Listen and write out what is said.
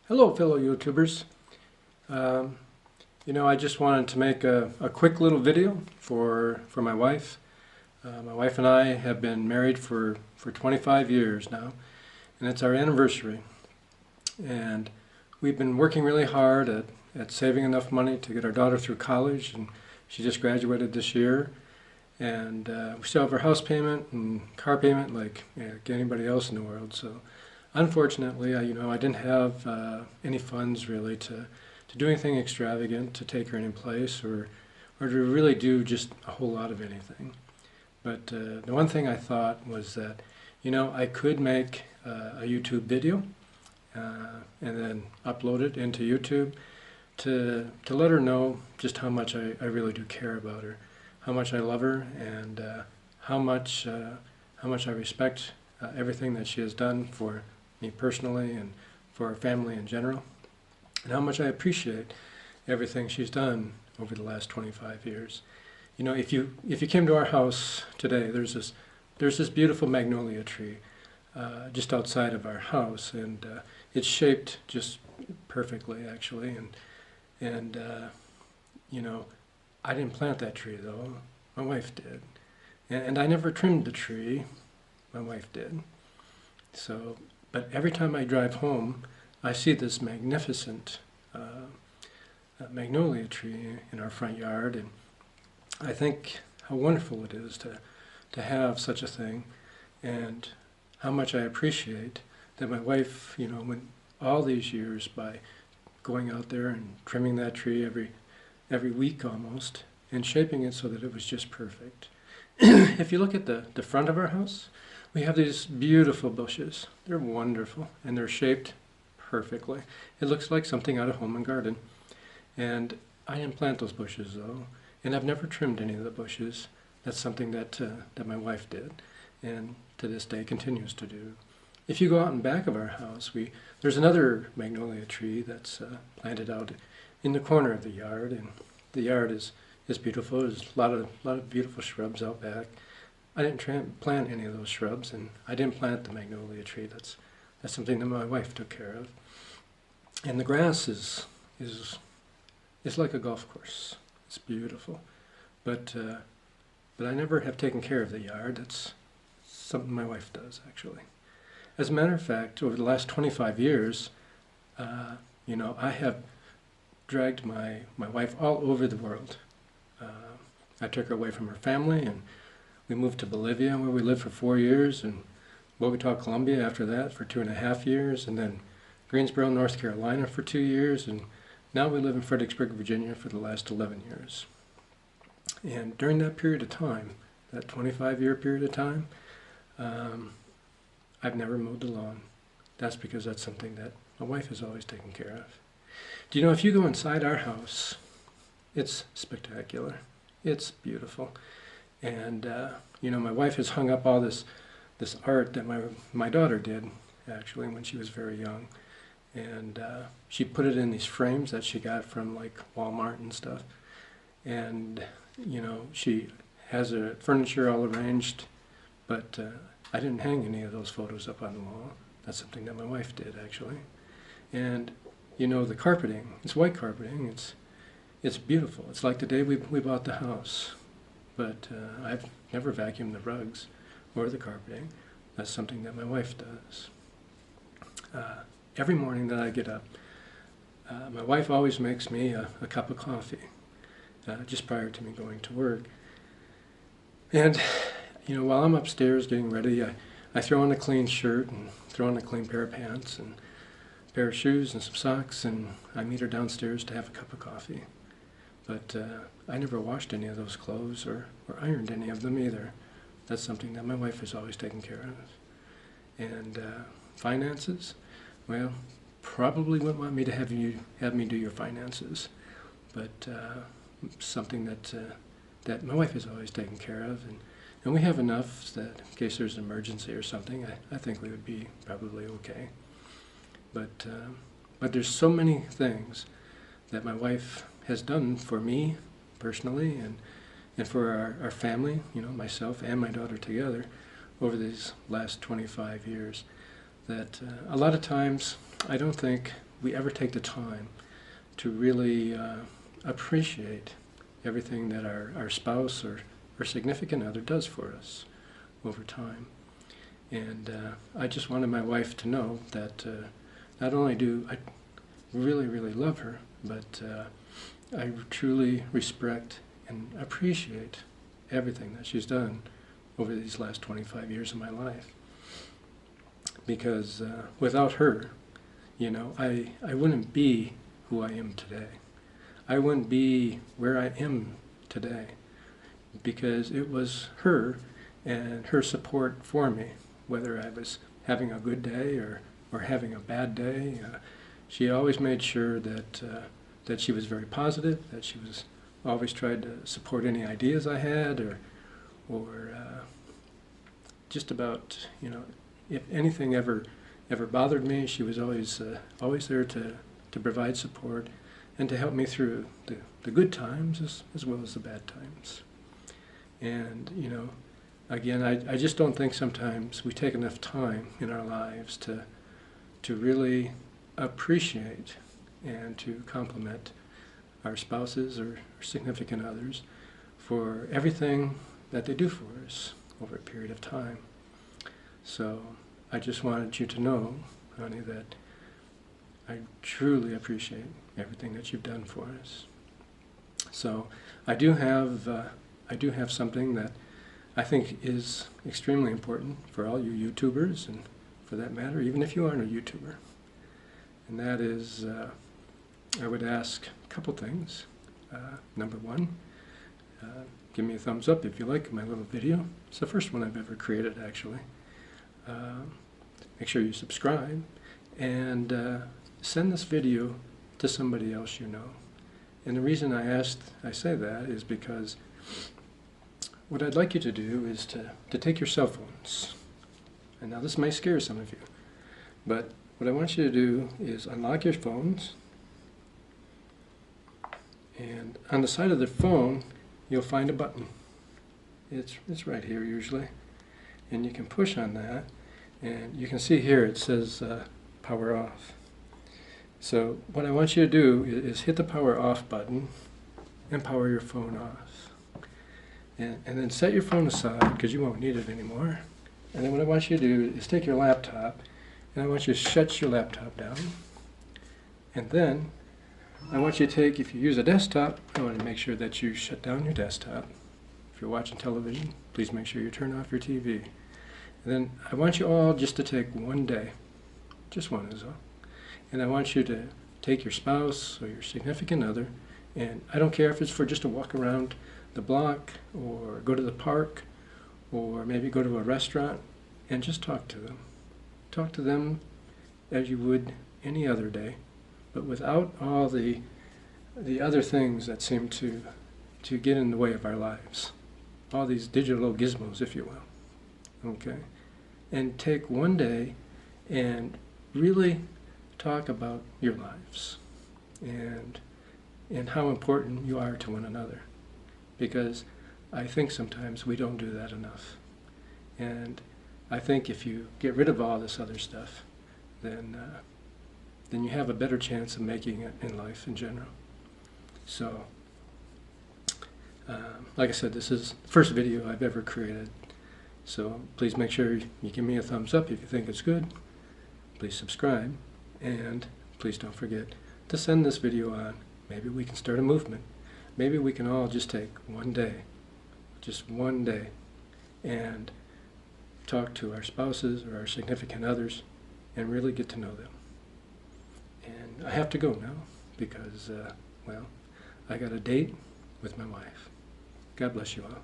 Hello, fellow YouTubers. Um, I just wanted to make a quick little video for my wife. My wife and I have been married for 25 years now, and it's our anniversary. And we've been working really hard at saving enough money to get our daughter through college, and she just graduated this year. And we still have our house payment and car payment like anybody else in the world. So unfortunately, I didn't have any funds really to do anything extravagant, to take her any place, or to really do just a whole lot of anything. But the one thing I thought was that, I could make a YouTube video and then upload it into YouTube to let her know just how much I really do care about her, how much I love her, and how much I respect everything that she has done for me personally and for our family in general, and how much I appreciate everything she's done over the last 25 years. If you came to our house today, there's this beautiful magnolia tree just outside of our house, and it's shaped just perfectly, actually. And I didn't plant that tree though. My wife did, and I never trimmed the tree. My wife did. So. But every time I drive home, I see this magnificent magnolia tree in our front yard, and I think how wonderful it is to have such a thing, and how much I appreciate that my wife, went all these years by going out there and trimming that tree every week almost, and shaping it so that it was just perfect. If you look at the front of our house, we have these beautiful bushes. They're wonderful, and they're shaped perfectly. It looks like something out of Home and Garden. And I didn't plant those bushes though, and I've never trimmed any of the bushes. That's something that my wife did, and to this day continues to do. If you go out in back of our house, there's another magnolia tree that's planted out in the corner of the yard, and the yard is beautiful. There's a lot of beautiful shrubs out back. I didn't plant any of those shrubs, and I didn't plant the magnolia tree. That's something that my wife took care of. And the grass is like a golf course. It's beautiful, but I never have taken care of the yard. That's something my wife does, actually. As a matter of fact, over the last 25 years, I have dragged my wife all over the world. I took her away from her family, and we moved to Bolivia, where we lived for 4 years, and Bogota, Colombia after that for 2.5 years, and then Greensboro, North Carolina for 2 years, and now we live in Fredericksburg, Virginia for the last 11 years. And during that period of time, that 25-year period of time, I've never mowed the lawn. That's because that's something that my wife has always taken care of. Do you know, if you go inside our house, it's spectacular. It's beautiful. And my wife has hung up all this art that my daughter did, actually, when she was very young, and she put it in these frames that she got from like Walmart and stuff. And she has her furniture all arranged, but I didn't hang any of those photos up on the wall. That's something that my wife did, actually. And the carpeting, it's white carpeting. It's beautiful. It's like the day we bought the house. But I've never vacuumed the rugs or the carpeting. That's something that my wife does. Every morning that I get up, my wife always makes me a cup of coffee just prior to me going to work. And, while I'm upstairs getting ready, I throw on a clean shirt and throw on a clean pair of pants and a pair of shoes and some socks, and I meet her downstairs to have a cup of coffee. But I never washed any of those clothes or ironed any of them either. That's something that my wife has always taken care of. And finances, well, probably wouldn't want me to have me do your finances, but something that my wife has always taken care of, and we have enough that in case there's an emergency or something, I think we would be probably okay. But there's so many things that my wife has done for me personally, and for our family, myself and my daughter together, over these last 25 years, that a lot of times I don't think we ever take the time to really appreciate everything that our spouse or significant other does for us over time. And I just wanted my wife to know that not only do I really, really love her, but I truly respect and appreciate everything that she's done over these last 25 years of my life. Because without her, you know, I wouldn't be who I am today. I wouldn't be where I am today, because it was her and her support for me, whether I was having a good day or having a bad day. She always made sure that that she was very positive, that she was always tried to support any ideas I had, or just about, you know, if anything ever bothered me, she was always there to provide support and to help me through the good times as well as the bad times. And, you know, again, I just don't think sometimes we take enough time in our lives to really appreciate and to compliment our spouses or significant others for everything that they do for us over a period of time. So I just wanted you to know, honey, that I truly appreciate everything that you've done for us. So I do have something that I think is extremely important for all you YouTubers, and for that matter, even if you aren't a YouTuber. And that is, I would ask a couple things. Number one, give me a thumbs up if you like my little video. It's the first one I've ever created, actually. Make sure you subscribe, and send this video to somebody else you know. And the reason I say that is because what I'd like you to do is to take your cell phones. And now this may scare some of you, but what I want you to do is unlock your phones, and on the side of the phone you'll find a button. It's right here usually, and you can push on that, and you can see here it says power off. So what I want you to do is hit the power off button and power your phone off. And then set your phone aside, because you won't need it anymore. And then what I want you to do is take your laptop, and I want you to shut your laptop down. And then I want you to take, if you use a desktop, I want to make sure that you shut down your desktop. If you're watching television, please make sure you turn off your TV. And then I want you all just to take one day, just one is all. And I want you to take your spouse or your significant other, and I don't care if it's for just a walk around the block, or go to the park, or maybe go to a restaurant, and just talk to them. Talk to them as you would any other day, but without all the other things that seem to get in the way of our lives. All these digital gizmos, if you will. Okay? And take one day and really talk about your lives and how important you are to one another. Because I think sometimes we don't do that enough. And I think if you get rid of all this other stuff, then you have a better chance of making it in life in general. So, like I said, this is the first video I've ever created. So please make sure you give me a thumbs up if you think it's good. Please subscribe, and please don't forget to send this video on. Maybe we can start a movement. Maybe we can all just take one day, just one day, and talk to our spouses or our significant others and really get to know them. And I have to go now because, well, I got a date with my wife. God bless you all.